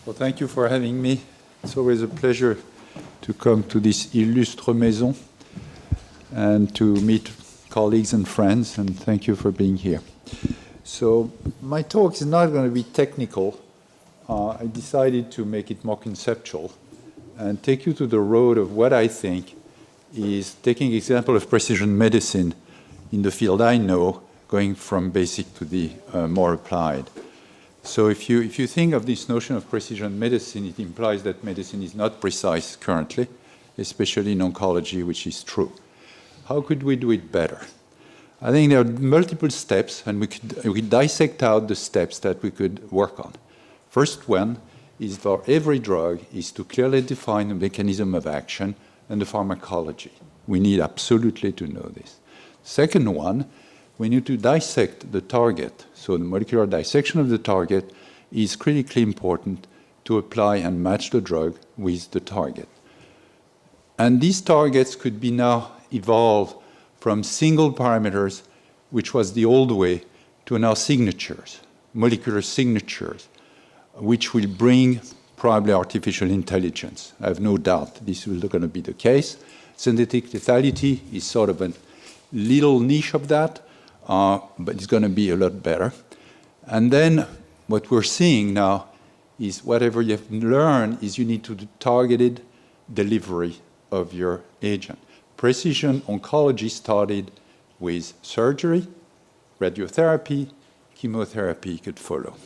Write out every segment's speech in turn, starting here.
Well, thank you for having me. It's always a pleasure to come to this illustre maison and to meet colleagues and friends, and thank you for being here. So my talk is not going to be technical. I decided to make it more conceptual and take you to the road of what I think is taking example of precision medicine in the field I know, going from basic to the more applied. So if you think of this notion of precision medicine, it implies that medicine is not precise currently, especially in oncology, which is true. How could we do it better? I think there are multiple steps, and we could dissect out the steps that we could work on. First one is for every drug is to clearly define the mechanism of action and the pharmacology. We need absolutely to know this. Second one, we need to dissect the target. So the molecular dissection of the target is critically important to apply and match the drug with the target. And these targets could be now evolved from single parameters, which was the old way, to now signatures, molecular signatures, which will bring probably artificial intelligence. I have no doubt this is going to be the case. Synthetic lethality is sort of a little niche of that, but it's going to be a lot better. And then what we're seeing now is whatever you have learned is you need to do targeted delivery of your agent. Precision oncology started with surgery, radiotherapy, chemotherapy could follow.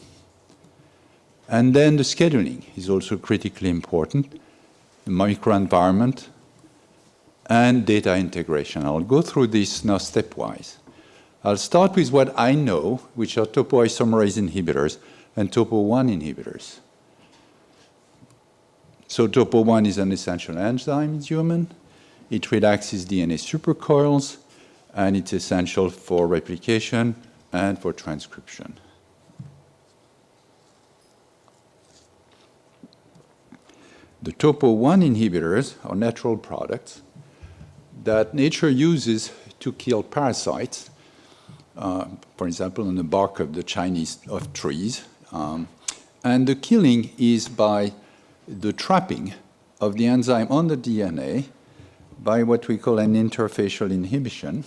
And then the scheduling is also critically important, the microenvironment, and data integration. I'll go through this now stepwise. I'll start with what I know, which are topoisomerase inhibitors and topo-1 inhibitors. So topo-1 is an essential enzyme in human. It relaxes DNA supercoils, and it's essential for replication and for transcription. The topo-1 inhibitors are natural products that nature uses to kill parasites, for example, on the bark of the of trees. And the killing is by the trapping of the enzyme on the DNA by what we call an interfacial inhibition.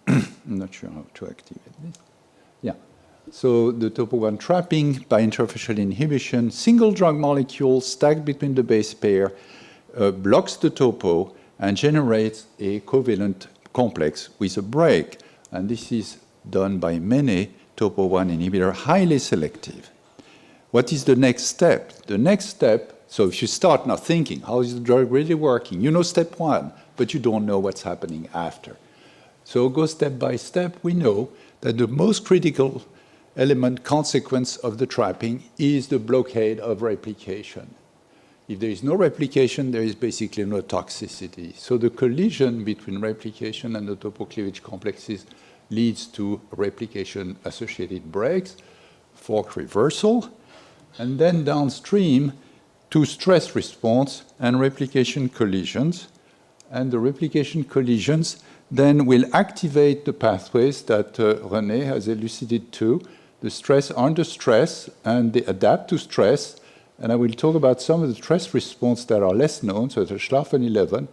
I'm not sure how to activate this. Yeah. So the topo-1 trapping by interfacial inhibition, single drug molecule stacked between the base pair, blocks the topo and generates a covalent complex with a break. And this is done by many topo-1 inhibitors, highly selective. What is the next step? The next step, so if you start now thinking, how is the drug really working? You know step one, but you don't know what's happening after. So go step by step. We know that the most critical element consequence of the trapping is the blockade of replication. If there is no replication, there is basically no toxicity. So the collision between replication and the topo cleavage complexes leads to replication-associated breaks, fork reversal, and then downstream to stress response and replication collisions. And the replication collisions then will activate the pathways that René has elucidated to, the stress under stress, and they adapt to stress. And I will talk about some of the stress response that are less known, so the Schlafen-11,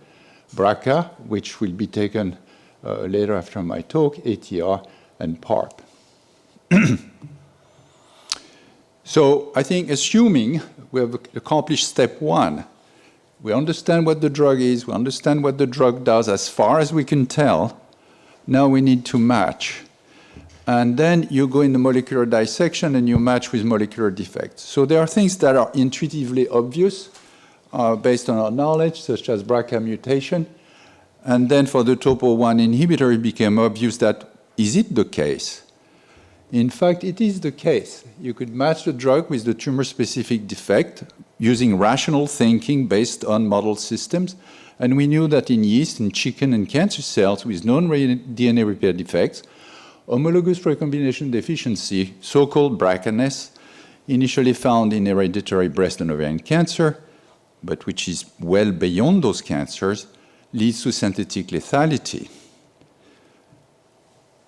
BRCA, which will be taken later after my talk, ATR, and PARP. So I think assuming we have accomplished step one, we understand what the drug is, we understand what the drug does as far as we can tell, now we need to match. And then you go in the molecular dissection and you match with molecular defects. So there are things that are intuitively obvious based on our knowledge, such as BRCA mutation. And then for the topo-1 inhibitor, it became obvious that, is it the case? In fact, it is the case. You could match the drug with the tumor-specific defect using rational thinking based on model systems. And we knew that in yeast, in chicken, and cancer cells with known DNA repair defects, homologous recombination deficiency, so-called BRCA-ness, initially found in hereditary breast and ovarian cancer, but which is well beyond those cancers, leads to synthetic lethality.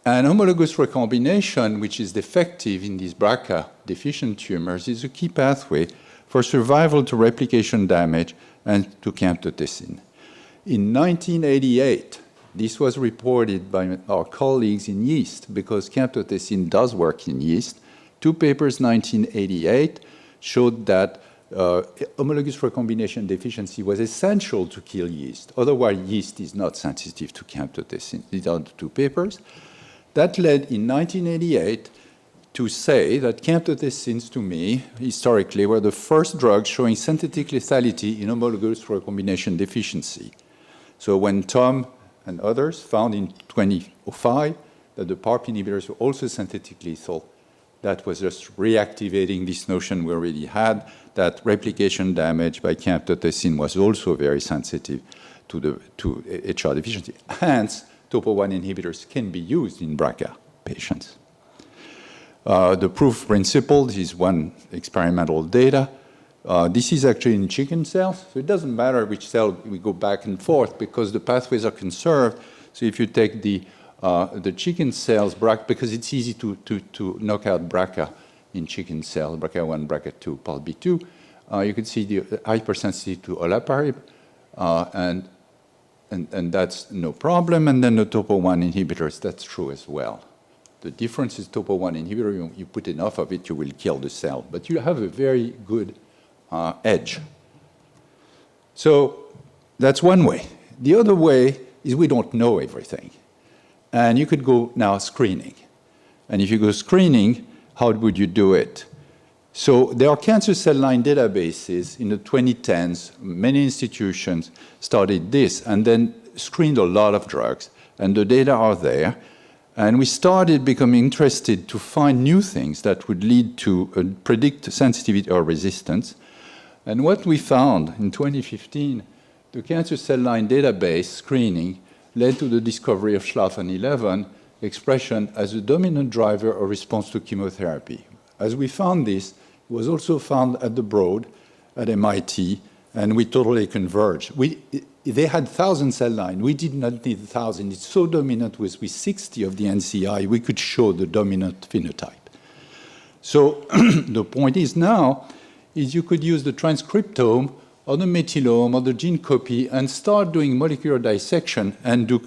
And homologous recombination, which is defective in these BRCA deficient tumors, is a key pathway for survival to replication damage and to camptothecin. In 1988, this was reported by our colleagues in yeast, because camptothecin does work in yeast. 2 papers, 1988, showed that homologous recombination deficiency was essential to kill yeast. Otherwise, yeast is not sensitive to camptothecin. These are the 2 papers. That led in 1988 to say that camptothecins, to me, historically, were the first drugs showing synthetic lethality in homologous recombination deficiency. So when Tom and others found in 2005 that the PARP inhibitors were also synthetic lethal, that was just reactivating this notion we already had, that replication damage by camptothecin was also very sensitive to HR deficiency. Hence, topo-1 inhibitors can be used in BRCA patients. The proof principle is one experimental data. This is actually in chicken cells, so it doesn't matter which cell we go back and forth because the pathways are conserved. So if you take the chicken cells, because it's easy to knock out BRCA in chicken cells, BRCA1, BRCA2, PALB2, you can see the hypersensitivity to olaparib, and that's no problem. And then the topo-1 inhibitors, that's true as well. The difference is topo-1 inhibitor, you put enough of it, you will kill the cell. But you have a very good edge. So that's one way. The other way is we don't know everything. And you could go now screening. And if you go screening, how would you do it? So there are cancer cell line databases in the 2010s. Many institutions started this and then screened a lot of drugs. And the data are there. And we started becoming interested to find new things that would lead to predict sensitivity or resistance. And what we found in 2015, the cancer cell line database screening led to the discovery of SLFN11 expression as a dominant driver of response to chemotherapy. As we found this, it was also found at the Broad at MIT, and we totally converged. They had 1,000 cell lines. We did not need 1,000. It's so dominant with 60 of the NCI, we could show the dominant phenotype. So the point is now, is you could use the transcriptome or the methylome or the gene copy and start doing molecular dissection and to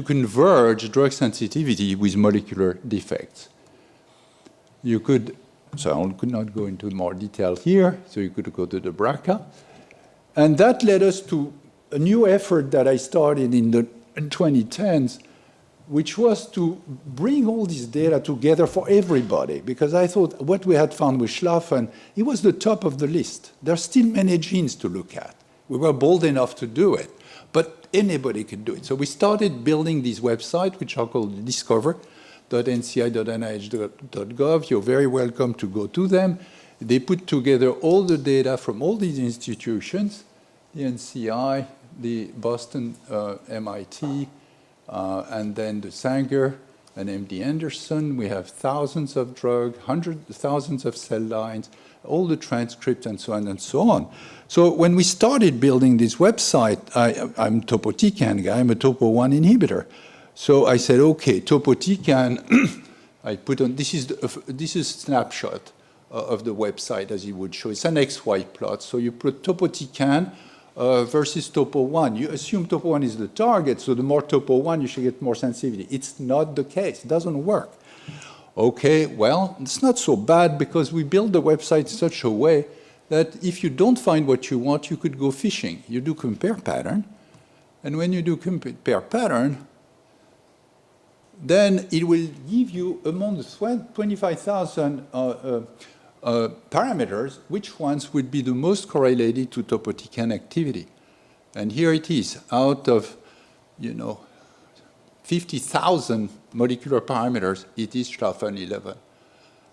converge drug sensitivity with molecular defects. You could, so I could not go into more detail here, so you could go to the BRCA. And that led us to a new effort that I started in the 2010s, which was to bring all this data together for everybody, because I thought what we had found with SLFN, it was the top of the list. There are still many genes to look at. We were bold enough to do it, but anybody could do it. So we started building these websites, which are called discover.nci.nih.gov. You're very welcome to go to them. They put together all the data from all these institutions, the NCI, the Boston, MIT, and then the Sanger and MD Anderson. We have thousands of drugs, thousands of cell lines, all the transcripts, and so on and so on. So when we started building this website, I'm a topotecan guy, I'm a topo-1 inhibitor. So I said, okay, topotecan, I put on, this is a snapshot of the website as it would show. It's an XY plot. So you put topotecan versus topo-1. You assume topo-1 is the target, so the more topo-1, you should get more sensitivity. It's not the case. It doesn't work. Okay, well, it's not so bad because we build the website in such a way that if you don't find what you want, you could go fishing. You do compare pattern, and when you do compare pattern, then it will give you among the 25,000 parameters, which ones would be the most correlated to topotecan activity. And here it is, out of, 50,000 molecular parameters, it is SLFN11.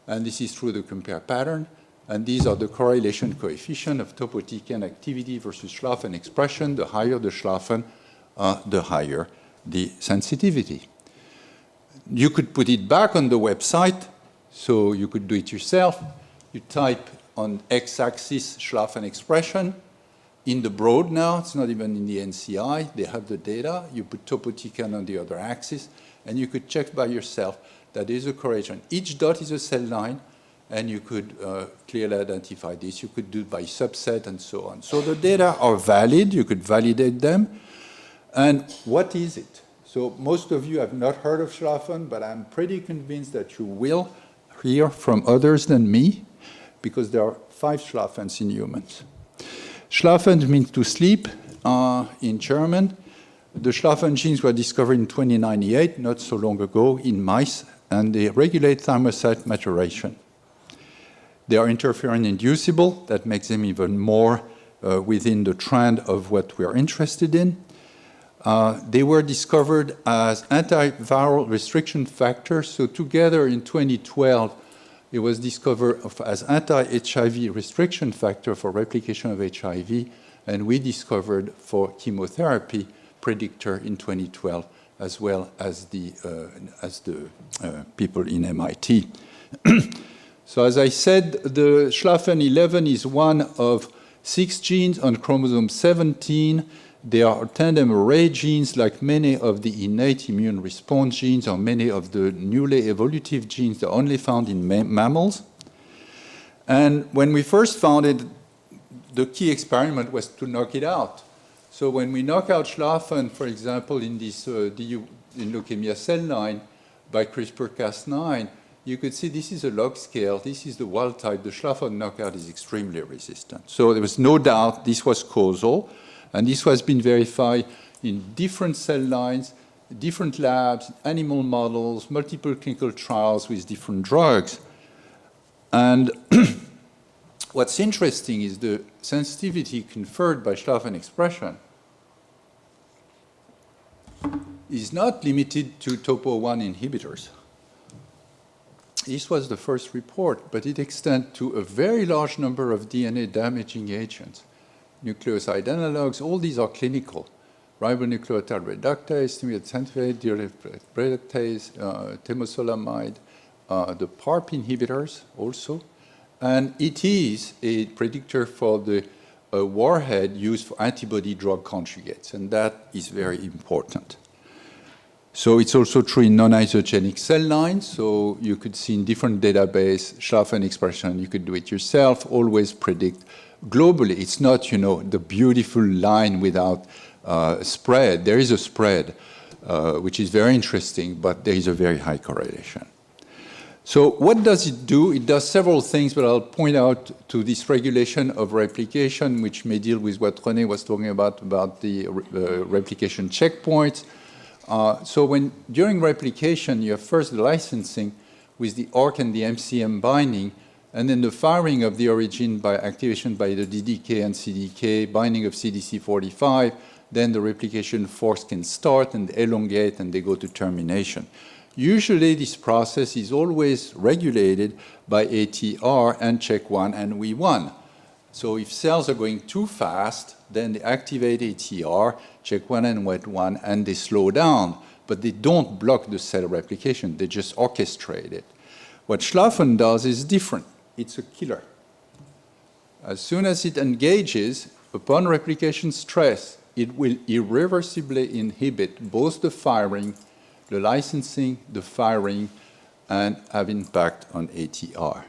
And this is through the compare pattern. And these are the correlation coefficient of topotecan activity versus SLFN expression. The higher the SLFN, the higher the sensitivity. You could put it back on the website, so you could do it yourself. You type on x-axis SLFN expression. in the broad now. It's not even in the NCI. They have the data. You put topotecan on the other axis, and you could check by yourself that there is a correlation. Each dot is a cell line, and you could clearly identify this. You could do it by subset and so on. So the data are valid. You could validate them. And what is it? So most of you have not heard of Schlafen, but I'm pretty convinced that you will hear from others than me, because there are 5 Schlafens in humans. Schlafen means to sleep in German. The Schlafen genes were discovered in 1998, not so long ago, in mice, and they regulate thymocyte maturation. They are interferon inducible. That makes them even more within the trend of what we are interested in. They were discovered as antiviral restriction factors. So together in 2012, it was discovered as anti-HIV restriction factor for replication of HIV, and we discovered for chemotherapy predictor in 2012, as well as the people in MIT. So as I said, the Schlafen 11 is one of 6 genes on chromosome 17. They are tandem array genes, like many of the innate immune response genes or many of the newly evolutive genes that are only found in mammals. And when we first found it, the key experiment was to knock it out. So when we knock out Schlafen, for example, in this in leukemia cell line by CRISPR-Cas9, you could see this is a log scale. This is the wild type. The Schlafen knockout is extremely resistant. So there was no doubt this was causal. And this has been verified in different cell lines, different labs, animal models, multiple clinical trials with different drugs. And what's interesting is the sensitivity conferred by Schlafen expression is not limited to topo-1 inhibitors. This was the first report, but it extends to a very large number of DNA damaging agents. Nucleoside analogs, all these are clinical. Ribonucleotide reductase, thymidine synthase, reductase, temozolomide, the PARP inhibitors also. And it is a predictor for the warhead used for antibody drug conjugates, and that is very important. So it's also true in non-isogenic cell lines. So you could see in different databases, Schlafen expression, you could do it yourself, always predict globally. It's not, the beautiful line without spread. There is a spread, which is very interesting, but there is a very high correlation. So what does it do? It does several things, but I'll point out to this regulation of replication, which may deal with what René was talking about the replication checkpoints. So during replication, you have first the licensing with the ORC and the MCM binding, and then the firing of the origin by activation by the DDK and CDK, binding of CDC45, then the replication force can start and elongate, and they go to termination. Usually, this process is always regulated by ATR and CHEK1 and WEE1. So if cells are going too fast, then they activate ATR, CHEK1 and WEE1, and they slow down. But they don't block the cell replication. They just orchestrate it. What Schlafen does is different. It's a killer. As soon as it engages, upon replication stress, it will irreversibly inhibit both the firing, the licensing, the firing, and have impact on ATR.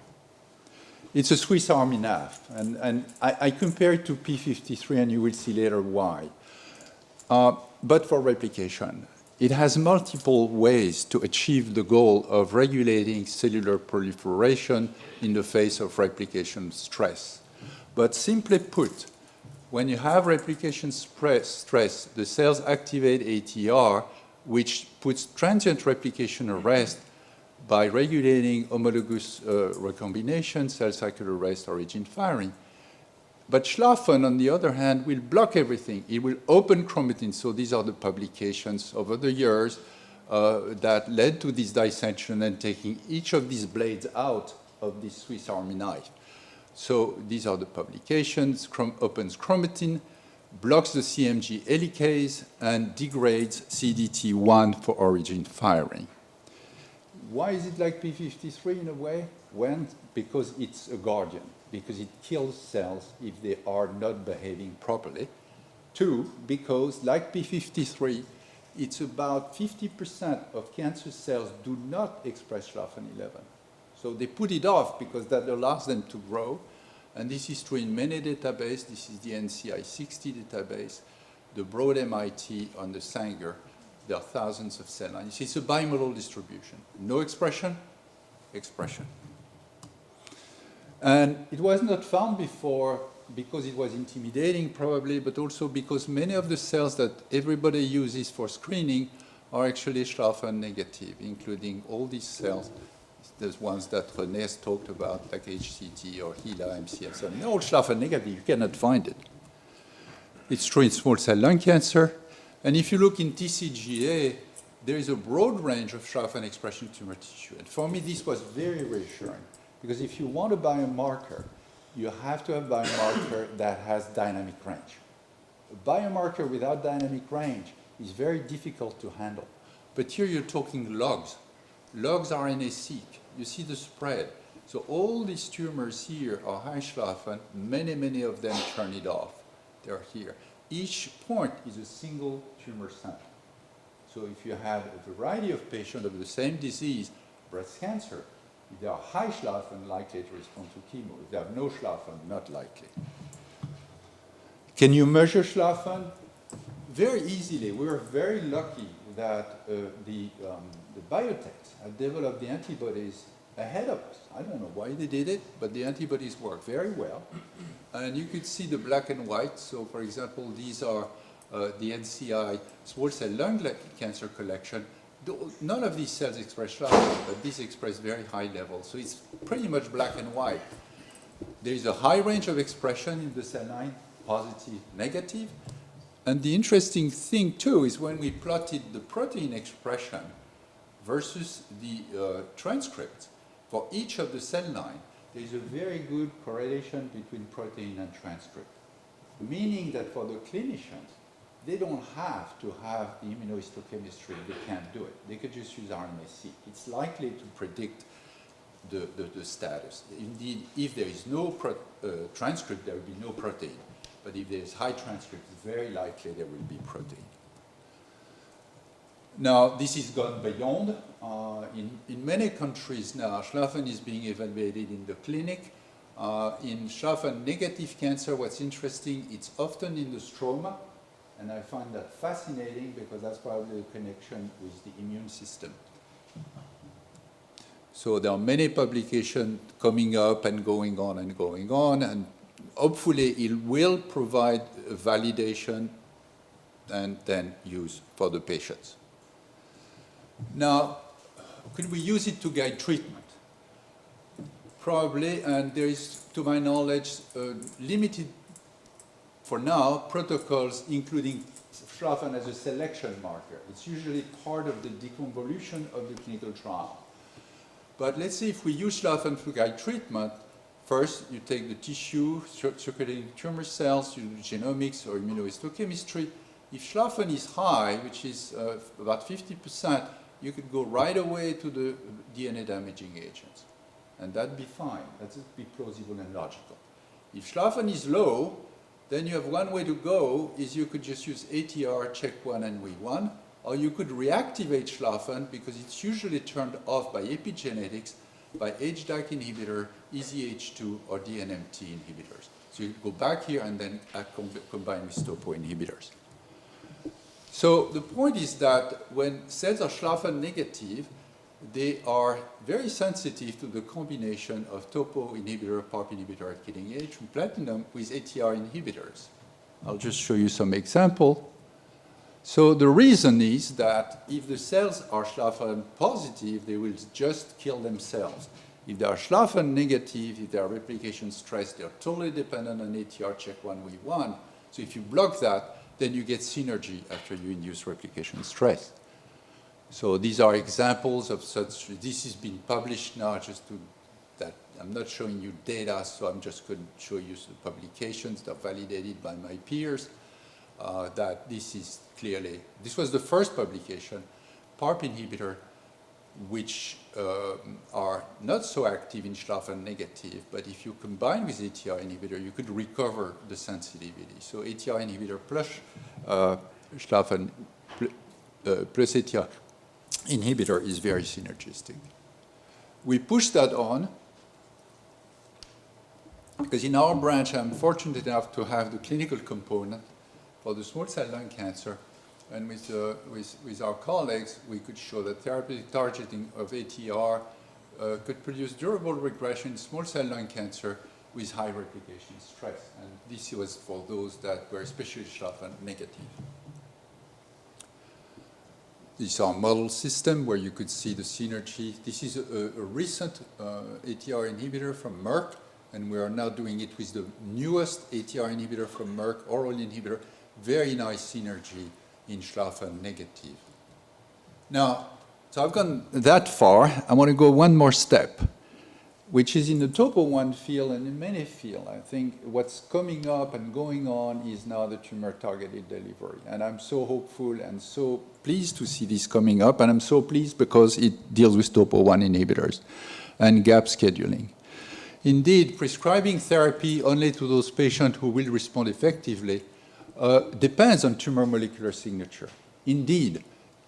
It's a Swiss Army knife, and I compare it to P53, and you will see later why. But for replication, it has multiple ways to achieve the goal of regulating cellular proliferation in the face of replication stress. But simply put, when you have replication stress, the cells activate ATR, which puts transient replication arrest by regulating homologous recombination, cell cycle arrest, origin firing. But Schlafen, on the other hand, will block everything. It will open chromatin. So these are the publications over the years that led to this dissection and taking each of these blades out of this Swiss Army knife. So these are the publications, opens chromatin, blocks the CMG helicase, and degrades CDT1 for origin firing. Why is it like P53 in a way? Because it's a guardian. because it kills cells if they are not behaving properly. 2, because like p53, it's about 50% of cancer cells do not express SLFN11. So they put it off because that allows them to grow. And this is true in many databases. This is the NCI 60 database, the Broad MIT on the Sanger. There are thousands of cell lines. It's a bimodal distribution. No expression, expression. And it was not found before because it was intimidating probably, but also because many of the cells that everybody uses for screening are actually SLFN negative, including all these cells. There's ones that René has talked about, like HCT or HeLa, MCF7. They're all SLFN negative. You cannot find it. It's true in small cell lung cancer. And if you look in TCGA, there is a broad range of SLFN expression in tumor tissue. And for me, this was very reassuring, because if you want a biomarker, you have to have a biomarker that has dynamic range. A biomarker without dynamic range is very difficult to handle. But here you're talking logs. Logs RNA-seq. You see the spread. So all these tumors here are high SLFN. Many of them turn it off. They're here. Each point is a single tumor sample. So if you have a variety of patients of the same disease, breast cancer, if they are high SLFN, likely to respond to chemo. If they have no SLFN, not likely. Can you measure SLFN? Very easily. We were very lucky that the biotechs have developed the antibodies ahead of us. I don't know why they did it, but the antibodies work very well. And you could see the black and white. So, for example, these are the NCI small cell lung cancer collection. None of these cells express SLFN, but these express very high levels. So it's pretty much black and white. There is a high range of expression in the cell line, positive, negative. And the interesting thing, too, is when we plotted the protein expression versus the transcript for each of the cell line, there is a very good correlation between protein and transcript, meaning that for the clinicians, they don't have to have immunohistochemistry. They can't do it. They could just use RNA-seq. It's likely to predict the status. Indeed, if there is no transcript, there will be no protein. But if there is high transcript, it's very likely there will be protein. Now, this is gone beyond. In many countries now, SLFN is being evaluated in the clinic. In SLFN negative cancer, what's interesting, it's often in the stroma. And I find that fascinating because that's probably the connection with the immune system. So there are many publications coming up and going on, and hopefully it will provide validation and then use for the patients. Now, could we use it to guide treatment? Probably, and there is, to my knowledge, limited, for now, protocols including SLFN as a selection marker. It's usually part of the deconvolution of the clinical trial. But let's say if we use SLFN to guide treatment, first you take the tissue, circulating tumor cells, you do genomics or immunohistochemistry. If SLFN is high, which is about 50%, you could go right away to the DNA damaging agents. And that'd be fine. That'd be plausible and logical. If SLFN is low, then you have one way to go, is you could just use ATR, CHEK1, and WEE1, or you could reactivate SLFN because it's usually turned off by epigenetics, by HDAC inhibitor, EZH2, or DNMT inhibitors. So you go back here and then combine with topo inhibitors. So the point is that when cells are SLFN negative, they are very sensitive to the combination of topo inhibitor, PARP inhibitor at killing age, and platinum with ATR inhibitors. I'll just show you some example. So the reason is that if the cells are SLFN positive, they will just kill themselves. If they are SLFN negative, if they are replication stressed, they are totally dependent on ATR, CHEK1, WEE1. So if you block that, then you get synergy after you induce replication stress. So these are examples of such. This has been published now, just to that. I'm not showing you data, so I'm just going to show you some publications that are validated by my peers. That this is clearly, this was the first publication, PARP inhibitor which are not so active in Schlafen negative, but if you combine with ATR inhibitor, you could recover the sensitivity. So ATR inhibitor plus Schlafen plus ATR inhibitor is very synergistic. We push that on because in our branch, I'm fortunate enough to have the clinical component for the small cell lung cancer. And with our colleagues, we could show that therapeutic targeting of ATR could produce durable regression in small cell lung cancer with high replication stress. And this was for those that were especially Schlafen negative. This is our model system where you could see the synergy. This is a recent ATR inhibitor from Merck, and we are now doing it with the newest ATR inhibitor from Merck, oral inhibitor. Very nice synergy in Schlafen negative. Now, so I've gone that far. I want to go one more step, which is in the topo 1 field and in many fields. I think what's coming up and going on is now the tumor-targeted delivery. And I'm so hopeful and so pleased to see this coming up. And I'm so pleased because it deals with topo 1 inhibitors and gap scheduling. Indeed, prescribing therapy only to those patients who will respond effectively depends on tumor molecular signature. Indeed,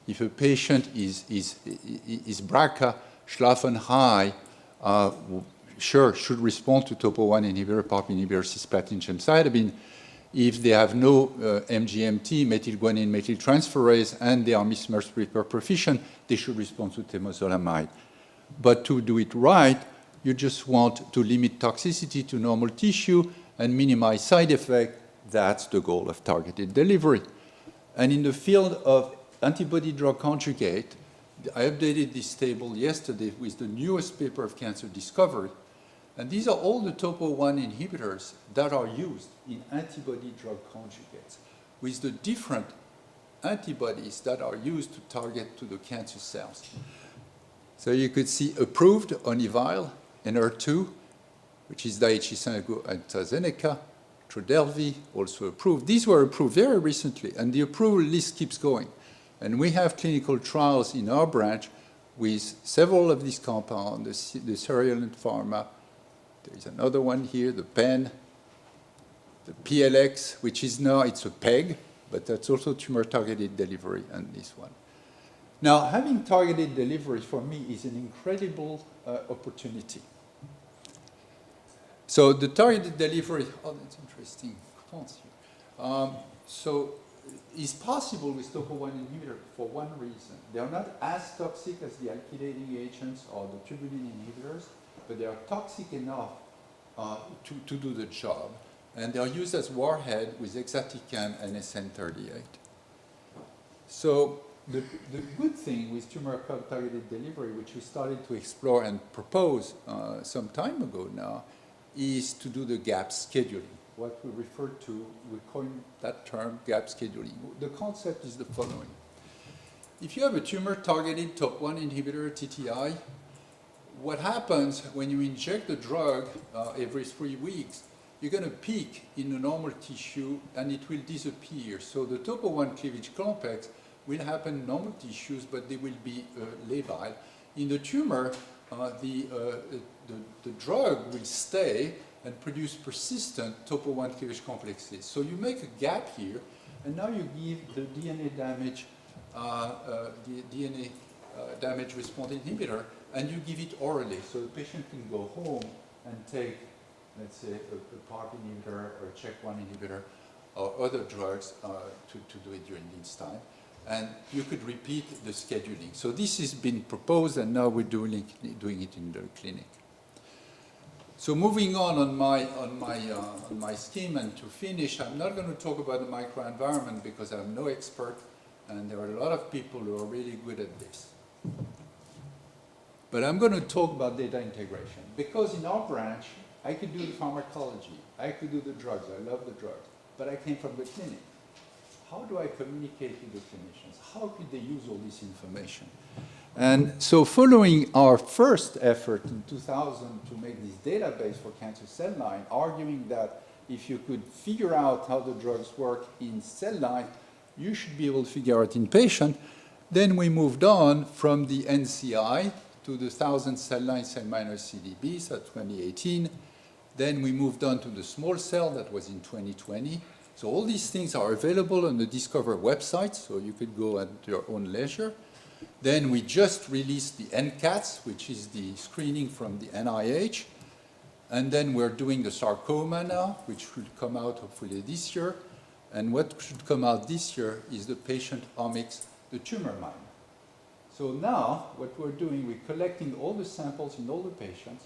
if a patient is BRCA, Schlafen high, sure, should respond to topo 1 inhibitor, PARP inhibitor, cisplatin, gemcitabine. If they have no MGMT, methylguanine, methyltransferase, and they are mismatch repair proficient, they should respond to temozolomide. But to do it right, you just want to limit toxicity to normal tissue and minimize side effects. That's the goal of targeted delivery. And in the field of antibody-drug conjugate, I updated this table yesterday with the newest paper of cancer discovery. And these are all the topo 1 inhibitors that are used in antibody-drug conjugates with the different antibodies that are used to target to the cancer cells. So you could see approved Onivyde, NR2, which is Daiichi Sankyo and AstraZeneca, Trodelvy, also approved. These were approved very recently, and the approval list keeps going. And we have clinical trials in our branch with several of these compounds, the Cerealant Pharma. There's another one here, the PEN, the PLX, which is now, it's a PEG, but that's also tumor-targeted delivery, and this one. Now, having targeted delivery for me is an incredible opportunity. So the targeted delivery, oh, that's interesting. So is possible with topo 1 inhibitor for one reason. They are not as toxic as the alkylating agents or the tubulin inhibitors, but they are toxic enough to do the job. And they are used as warhead with exatecan and SN38. So the good thing with tumor-targeted delivery, which we started to explore and propose some time ago now, is to do the gap scheduling. What we refer to, we coined that term gap scheduling. The concept is the following. If you have a tumor-targeted top 1 inhibitor, TTI, what happens when you inject the drug every 3 weeks, you're going to peak in the normal tissue and it will disappear. So the topo 1 cleavage complex will happen in normal tissues, but they will be labile. In the tumor, the drug will stay and produce persistent topo 1 cleavage complexes. So you make a gap here, and now you give the DNA damage response inhibitor, and you give it orally. So the patient can go home and take, let's say, a PARP inhibitor or a CHEK1 inhibitor or other drugs to do it during this time. And you could repeat the scheduling. So this has been proposed, and now we're doing it in the clinic. So moving on my scheme, and to finish, I'm not going to talk about the microenvironment because I'm no expert, and there are a lot of people who are really good at this. But I'm going to talk about data integration because in our branch, I could do the pharmacology, I could do the drugs, I love the drugs, but I came from the clinic. How do I communicate with the clinicians? How could they use all this information? And so following our first effort in 2000 to make this database for cancer cell line, arguing that if you could figure out how the drugs work in cell line, you should be able to figure out in patient, Then we moved on from the NCI to the 1,000 cell line cell miner CDBs at 2018. Then we moved on to the small cell, that was in 2020. So all these things are available on the Discover website, so you could go at your own leisure. Then we just released the NCATS, which is the screening from the NIH. And then we're doing the sarcoma now, which should come out hopefully this year. And what should come out this year is the patient omics, the tumor miner. So now what we're doing, we're collecting all the samples in all the patients,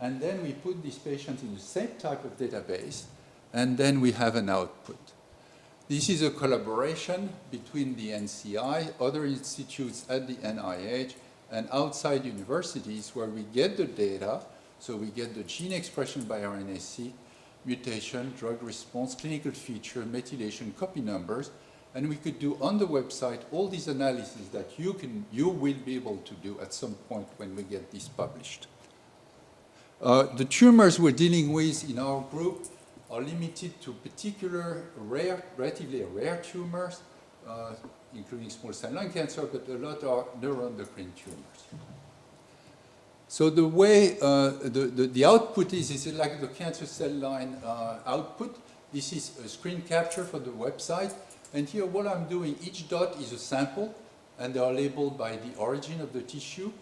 and then we put these patients in the same type of database, and then we have an output. This is a collaboration between the NCI, other institutes at the NIH, and outside universities where we get the data. So we get the gene expression by RNA-seq, mutation, drug response, clinical feature, methylation, copy numbers, and we could do on the website all these analyses that you will be able to do at some point when we get this published. The tumors we're dealing with in our group are limited to particular rare, relatively rare tumors, including small cell lung cancer, but a lot are neuroendocrine tumors. So the way the output is like the cancer cell line output. This is a screen capture for the website. And here what I'm doing, each dot is a sample, and they are labeled by the origin of the tissue.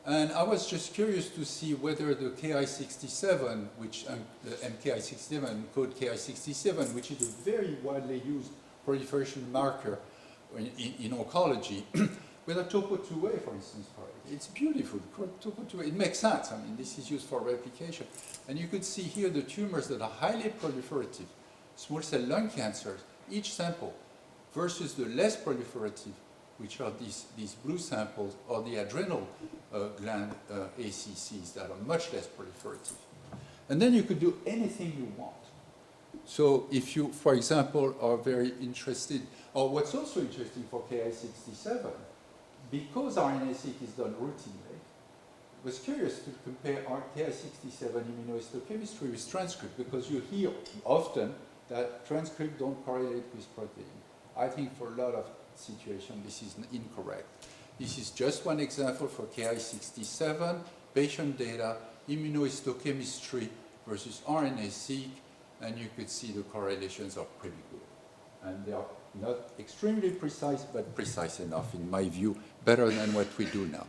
And I was just curious to see whether the Ki67, which the MKI67, code Ki67, which is a very widely used proliferation marker in oncology, whether topo2A, for instance, for it. It's beautiful. Topo2A, it makes sense. I mean, this is used for replication. And you could see here the tumors that are highly proliferative, small cell lung cancers, each sample, versus the less proliferative, which are these blue samples, or the adrenal gland ACCs that are much less proliferative. And then you could do anything you want. So if you, for example, are very interested, or what's also interesting for Ki67, because RNA-seq is done routinely, I was curious to compare our Ki67 immunohistochemistry with transcript, because you hear often that transcript don't correlate with protein. I think for a lot of situations this is incorrect. This is just one example for Ki67, patient data, immunohistochemistry versus RNA-seq, and you could see the correlations are pretty good. And they are not extremely precise, but precise enough, in my view, better than what we do now.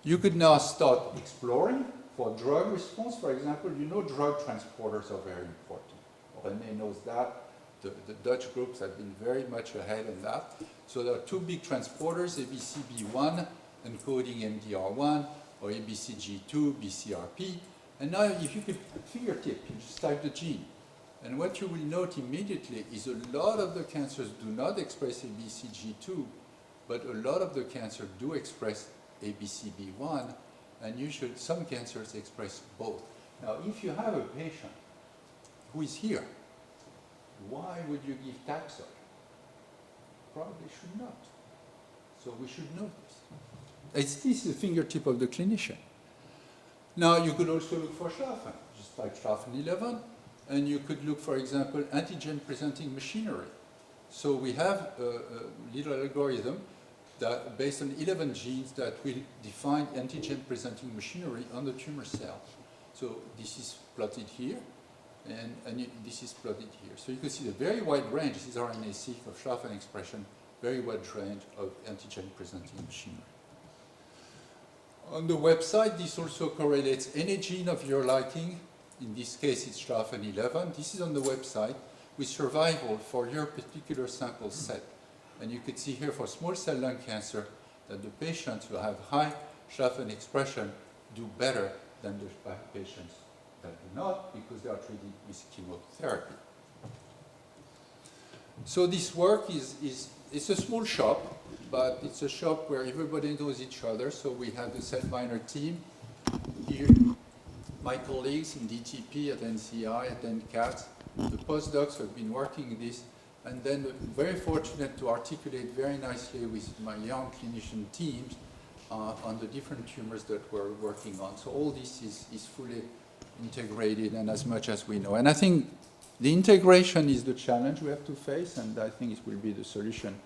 You could now start exploring for drug response. For example, you know drug transporters are very important. René knows that. The Dutch groups have been very much ahead on that. So there are two big transporters, ABCB1 encoding MDR1, or ABCG2, BCRP. And now if you could fingertip, you just type the gene. And what you will note immediately is a lot of the cancers do not express ABCG2, but a lot of the cancers do express ABCB1, and usually some cancers express both. Now, if you have a patient who is here, why would you give Taxol? Probably should not. So we should know this. This is the fingertip of the clinician. Now, you could also look for Schlafen, just like Schlafen 11, and you could look, for example, antigen-presenting machinery. So we have a little algorithm that based on 11 genes that will define antigen-presenting machinery on the tumor cell. So this is plotted here, and this is plotted here. So you can see the very wide range. This is RNA-seq of Schlafen expression, very wide range of antigen-presenting machinery. On the website, this also correlates any gene of your liking. In this case, it's Schlafen 11. This is on the website with survival for your particular sample set. And you can see here for small cell lung cancer that the patients who have high Schlafen expression do better than the patients that do not, because they are treated with chemotherapy. So this work it's a small shop, but it's a shop where everybody knows each other. So we have the CellMiner team here, my colleagues in DTP, at NCI, at NCAT, the postdocs who have been working this, and then very fortunate to articulate very nicely with my young clinician teams on the different tumors that we're working on. So all this is fully integrated, and as much as we know. And I think the integration is the challenge we have to face, and I think it will be the solution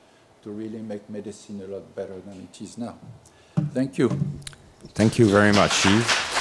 to really make medicine a lot better than it is now. Thank you. Thank you very much, Yves.